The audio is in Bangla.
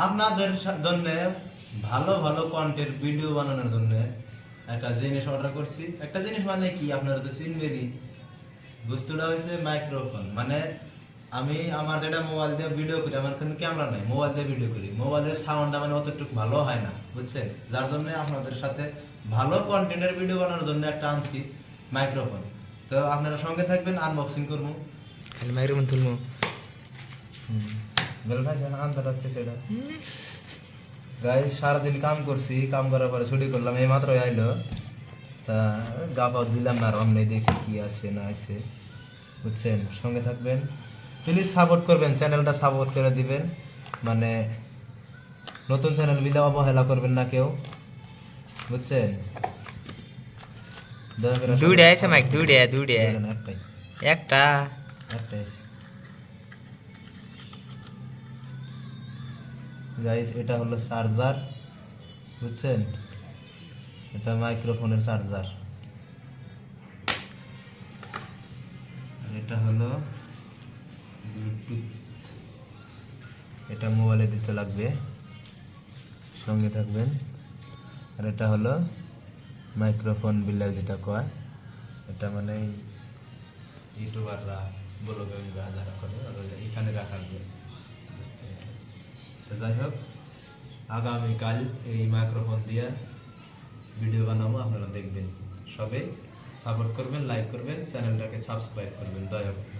আপনাদের জন্য ভালো ভালো কন্টেন্ট ভিডিও বানানোর জন্য একটা জিনিস অর্ডার করছি। একটা জিনিস মানে কি, আপনারা তো চিনবেনই। বস্তুটা হয়েছে মাইক্রোফোন। মানে আমি আমার যেটা মোবাইল দিয়ে ভিডিও করি, আমার কিন্তু ক্যামেরা নাই, মোবাইল দিয়ে ভিডিও করি। মোবাইলের সাউন্ডটা মানে অতটুকু ভালো হয় না, বুঝছেন? যার জন্য আপনাদের সাথে ভালো কন্টেন্টের ভিডিও বানানোর জন্য একটা আনছি মাইক্রোফোন। তো আপনারা সঙ্গে থাকবেন, আনবক্সিং করবো। মাইক্রোফোন তুলবো। গাইস সারাদিন কাম করছি, কাম করার পরে ছুটি করলাম, এই মাত্র আইলো। তা গা পাও দিলাম না, রমনে দেখি কি আছে না আছে, বুঝছেন? সঙ্গে থাকবেন, প্লিজ সাপোর্ট করবেন, চ্যানেলটা সাপোর্ট করে দিবেন। মানে নতুন চ্যানেল বিলে অবহেলা করবেন না কেউ, বুঝছেন? দয়া করে দুইটা আছে মাইক, দুইটা একটাই একটা একটাই আছে। গাইস এটা হলো চার্জার, বুঝছেন? এটা মাইক্রোফোনের চার্জার। আর এটা হলো ব্লুটুথ, এটা মোবাইলে দিতে লাগবে, সঙ্গে থাকবেন। আর এটা হলো মাইক্রোফোন বিলে যেটা কয়, এটা মানে ইউটিউবাররা ব্লগাররা যারা করে ওরা এখানে রাখার জন্য। তো যাই হোক, আগামীকাল এই মাইক্রোফোন দিয়ে ভিডিও বানাবো, আপনারা দেখবেন। সবাই সাপোর্ট করবেন, লাইক করবেন, চ্যানেলটাকে সাবস্ক্রাইব করবেন, দয়া করে।